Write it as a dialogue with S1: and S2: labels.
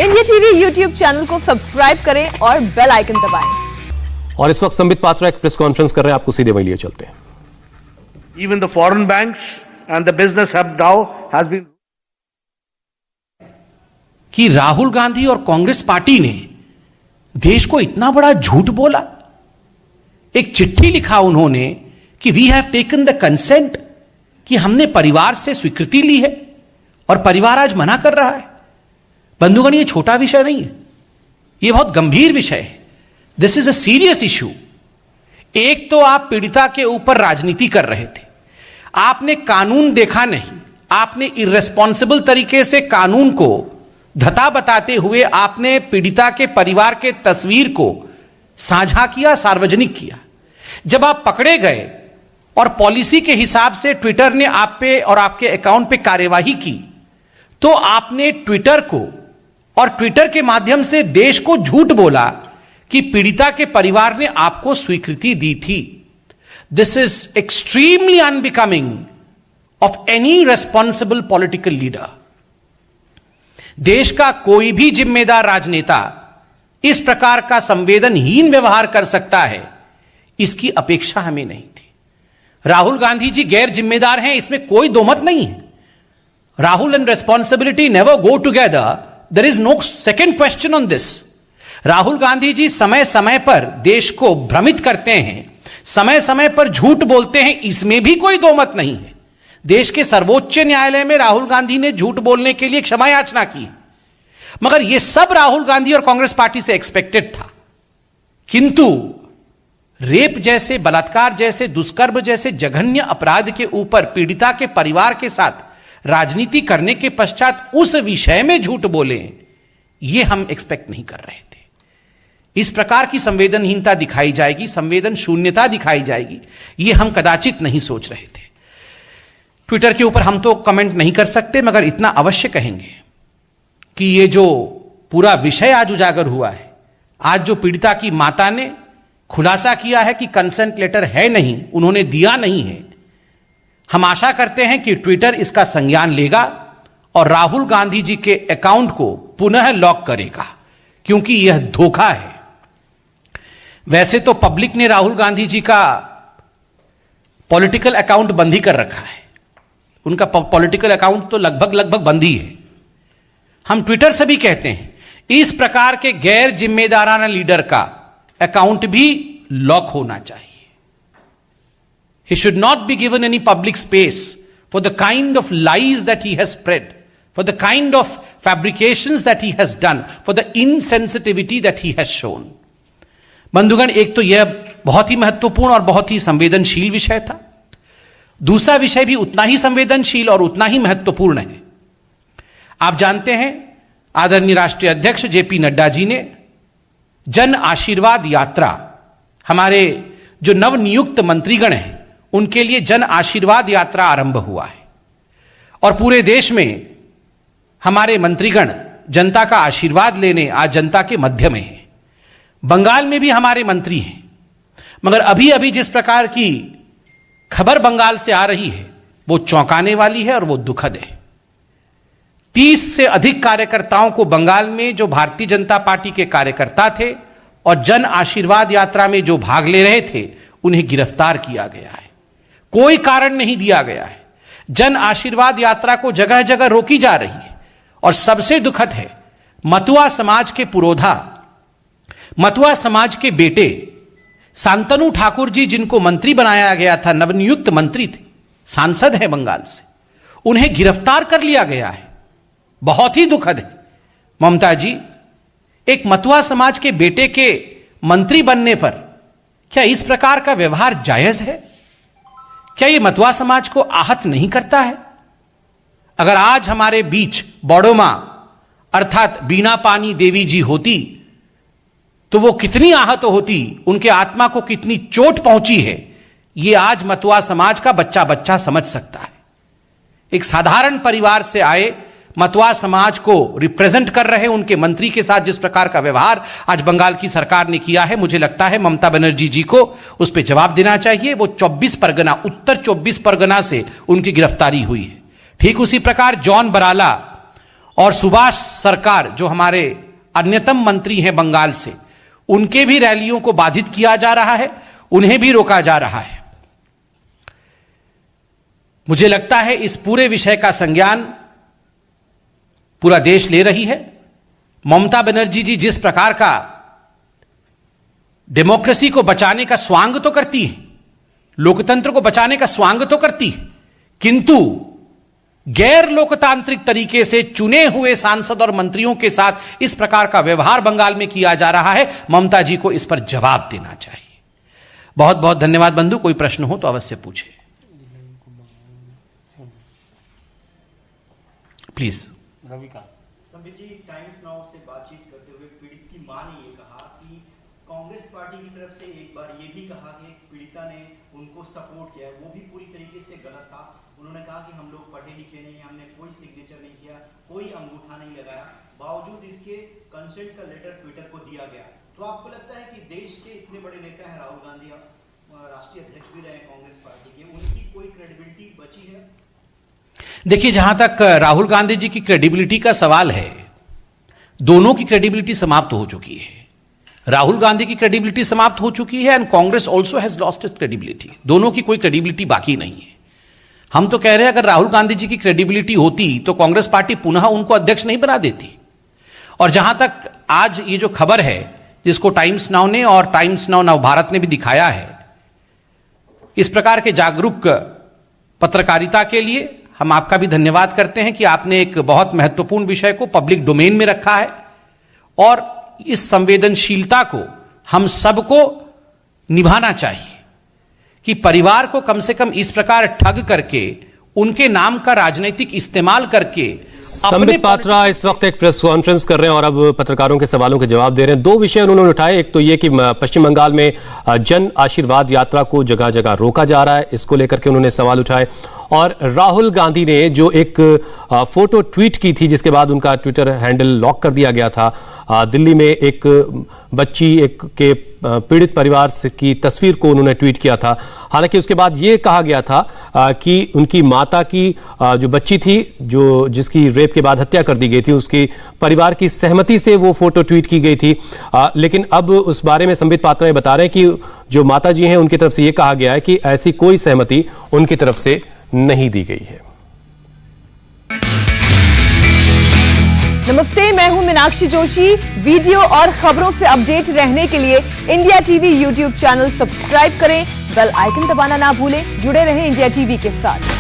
S1: India TV YouTube channel को subscribe करें और बेल आइकन दबाएं।
S2: और इस वक्त संबित पात्रा एक प्रेस कॉन्फ्रेंस कर रहे हैं, आपको सीधे वहीं लिए चलते हैं।
S3: Even the foreign banks and the business hub now has been
S4: कि राहुल गांधी और कांग्रेस पार्टी ने देश को इतना बड़ा झूठ बोला। एक चिट्ठी लिखा उन्होंने कि we have taken the consent, कि हमने परिवार से स्वीकृति ली है और परिवार आज मना कर रहा है। बंधुगण, ये छोटा विषय नहीं है, ये बहुत गंभीर विषय है। This is a serious issue. एक तो आप पीड़िता के ऊपर राजनीति कर रहे थे, आपने कानून देखा नहीं, आपने इर्रेस्पॉन्सिबल तरीके से कानून को धता बताते हुए आपने पीड़िता के परिवार के तस्वीर को साझा किया, सार्वजनिक किया। जब आप पकड़े गए और पॉलिसी के हिसाब से ट्विटर ने आप पे और आपके अकाउंट पे कार्यवाही की, तो आपने ट्विटर को और ट्विटर के माध्यम से देश को झूठ बोला कि पीड़िता के परिवार ने आपको स्वीकृति दी थी। This is extremely unbecoming of any responsible political leader. देश का कोई भी जिम्मेदार राजनेता इस प्रकार का संवेदनहीन व्यवहार कर सकता है, इसकी अपेक्षा हमें नहीं थी। राहुल गांधी जी गैर जिम्मेदार हैं, इसमें कोई दो मत नहीं है। Rahul and responsibility never go together. There is no second question on this. Rahul Gandhi ji समय समय पर देश को भ्रमित करते हैं, समय समय पर झूठ बोलते हैं, इसमें भी कोई दो मत नहीं है। देश के सर्वोच्च न्यायालय में राहुल गांधी ने झूठ बोलने के लिए क्षमा याचना की, मगर यह सब राहुल गांधी और कांग्रेस पार्टी से एक्सपेक्टेड था। किंतु रेप जैसे, बलात्कार जैसे, दुष्कर्म जैसे जघन्य अपराध के ऊपर पीड़िता के परिवार के साथ राजनीति करने के पश्चात उस विषय में झूठ बोले, यह हम एक्सपेक्ट नहीं कर रहे थे। इस प्रकार की संवेदनहीनता दिखाई जाएगी, संवेदन शून्यता दिखाई जाएगी, यह हम कदाचित नहीं सोच रहे थे। ट्विटर के ऊपर हम तो कमेंट नहीं कर सकते, मगर इतना अवश्य कहेंगे कि यह जो पूरा विषय आज उजागर हुआ है, आज जो पीड़िता की माता ने खुलासा किया है कि कंसेंट लेटर है नहीं, उन्होंने दिया नहीं है, हम आशा करते हैं कि ट्विटर इसका संज्ञान लेगा और राहुल गांधी जी के अकाउंट को पुनः लॉक करेगा, क्योंकि यह धोखा है। वैसे तो पब्लिक ने राहुल गांधी जी का पॉलिटिकल अकाउंट बंद ही कर रखा है, उनका पॉलिटिकल अकाउंट तो लगभग बंद ही है। हम ट्विटर से भी कहते हैं, इस प्रकार के गैर जिम्मेदाराना लीडर का अकाउंट भी लॉक होना चाहिए। He should not be given any public space for the kind of lies that he has spread, for the kind of fabrications that he has done, for the insensitivity that he has shown. बंधुगण, एक तो यह बहुत ही महत्वपूर्ण और बहुत ही संवेदनशील विषय था। दूसरा विषय भी उतना ही संवेदनशील और उतना ही महत्वपूर्ण है। आप जानते हैं, आदरणीय राष्ट्रीय अध्यक्ष जेपी नड्डा जी ने जन आशीर्वाद यात्रा, हमारे जो नवनियुक्त मंत्रीगण हैं उनके लिए जन आशीर्वाद यात्रा आरंभ हुआ है और पूरे देश में हमारे मंत्रीगण जनता का आशीर्वाद लेने आज जनता के मध्य में हैं। बंगाल में भी हमारे मंत्री हैं, मगर अभी अभी जिस प्रकार की खबर बंगाल से आ रही है वो चौंकाने वाली है और वो दुखद है। 30 से अधिक कार्यकर्ताओं को बंगाल में, जो भारतीय जनता पार्टी के कार्यकर्ता थे और जन आशीर्वाद यात्रा में जो भाग ले रहे थे, उन्हें गिरफ्तार किया गया है। कोई कारण नहीं दिया गया है। जन आशीर्वाद यात्रा को जगह जगह रोकी जा रही है और सबसे दुखद है, मतुआ समाज के पुरोधा, मतुआ समाज के बेटे शांतनु ठाकुर जी, जिनको मंत्री बनाया गया था, नवनियुक्त मंत्री थे, सांसद है बंगाल से, उन्हें गिरफ्तार कर लिया गया है। बहुत ही दुखद है। ममता जी, एक मतुआ समाज के बेटे के मंत्री बनने पर क्या इस प्रकार का व्यवहार जायज है? क्या यह मतुआ समाज को आहत नहीं करता है? अगर आज हमारे बीच बड़ोमा अर्थात बीना पानी देवी जी होती तो वो कितनी आहत होती, उनके आत्मा को कितनी चोट पहुंची है, यह आज मतुआ समाज का बच्चा बच्चा समझ सकता है। एक साधारण परिवार से आए मतुआ समाज को रिप्रेजेंट कर रहे उनके मंत्री के साथ जिस प्रकार का व्यवहार आज बंगाल की सरकार ने किया है, मुझे लगता है ममता बनर्जी जी को उस पर जवाब देना चाहिए। वो 24 परगना, उत्तर 24 परगना से उनकी गिरफ्तारी हुई है। ठीक उसी प्रकार जॉन बराला और सुभाष सरकार जो हमारे अन्यतम मंत्री हैं बंगाल से, उनके भी रैलियों को बाधित किया जा रहा है, उन्हें भी रोका जा रहा है। मुझे लगता है इस पूरे विषय का संज्ञान पूरा देश ले रही है। ममता बनर्जी जी जिस प्रकार का डेमोक्रेसी को बचाने का स्वांग तो करती है, लोकतंत्र को बचाने का स्वांग तो करती है, किंतु गैर लोकतांत्रिक तरीके से चुने हुए सांसद और मंत्रियों के साथ इस प्रकार का व्यवहार बंगाल में किया जा रहा है। ममता जी को इस पर जवाब देना चाहिए। बहुत बहुत धन्यवाद बंधु। कोई प्रश्न हो तो अवश्य पूछे, please.
S5: Sambit ji, Times Now से बातचीत करते हुए पीड़ित की मां ने ये कहा कि कांग्रेस पार्टी की तरफ से एक बार ये भी कहा कि पीड़िता ने उनको सपोर्ट किया, वो भी पूरी तरीके से गलत था। उन्होंने कहा कि हम लोग पढ़े लिखे नहीं, हमने कोई सिग्नेचर नहीं किया, कोई अंगूठा नहीं लगाया, बावजूद इसके कंसेंट का लेटर ट्विटर को दिया गया। तो आपको लगता है कि देश के इतने बड़े नेता हैं, राहुल गांधी राष्ट्रीय अध्यक्ष भी रहे कांग्रेस पार्टी के, उनकी कोई क्रेडिबिलिटी बची है?
S4: देखिए, जहां तक राहुल गांधी जी की क्रेडिबिलिटी का सवाल है, दोनों की क्रेडिबिलिटी समाप्त हो चुकी है। राहुल गांधी की क्रेडिबिलिटी समाप्त हो चुकी है and Congress also has lost its credibility. दोनों की कोई क्रेडिबिलिटी बाकी नहीं है। हम तो कह रहे हैं अगर राहुल गांधी जी की क्रेडिबिलिटी होती तो कांग्रेस पार्टी पुनः उनको अध्यक्ष नहीं बना देती। और जहां तक आज ये जो खबर है जिसको टाइम्स नाउ ने और टाइम्स नाउ नव भारत ने भी दिखाया है, इस प्रकार के जागरूक पत्रकारिता के लिए हम आपका भी धन्यवाद करते हैं कि आपने एक बहुत महत्वपूर्ण विषय को पब्लिक डोमेन में रखा है। और इस संवेदनशीलता को हम सबको निभाना चाहिए कि परिवार को कम से कम इस प्रकार ठग करके, उनके नाम का राजनीतिक इस्तेमाल करके।
S2: संबित पात्रा इस वक्त एक प्रेस कॉन्फ्रेंस कर रहे हैं और अब पत्रकारों के सवालों के जवाब दे रहे हैं। दो विषय उन्होंने उठाए, एक तो ये कि पश्चिम बंगाल में जन आशीर्वाद यात्रा को जगह जगह रोका जा रहा है, इसको लेकर के उन्होंने सवाल उठाए। और राहुल गांधी ने जो एक फोटो ट्वीट की थी जिसके बाद उनका ट्विटर हैंडल लॉक कर दिया गया था, दिल्ली में एक बच्ची के पीड़ित परिवार की तस्वीर को उन्होंने ट्वीट किया था। हालांकि उसके बाद ये कहा गया था कि उनकी माता की जो बच्ची थी, जो जिसकी रेप के बाद हत्या कर दी गई थी, उसके परिवार की सहमति से वो फोटो ट्वीट की गई थी। लेकिन अब उस बारे में संबित पात्रा बता रहे हैं कि जो माता जी हैं उनकी तरफ से ये कहा गया है कि ऐसी कोई सहमति उनकी तरफ से नहीं दी गई है।
S1: नमस्ते, मैं हूं मीनाक्षी जोशी। वीडियो और खबरों से अपडेट रहने के लिए India TV YouTube channel subscribe करें, बेल आइकन दबाना ना भूलें। जुड़े रहें इंडिया टीवी के साथ।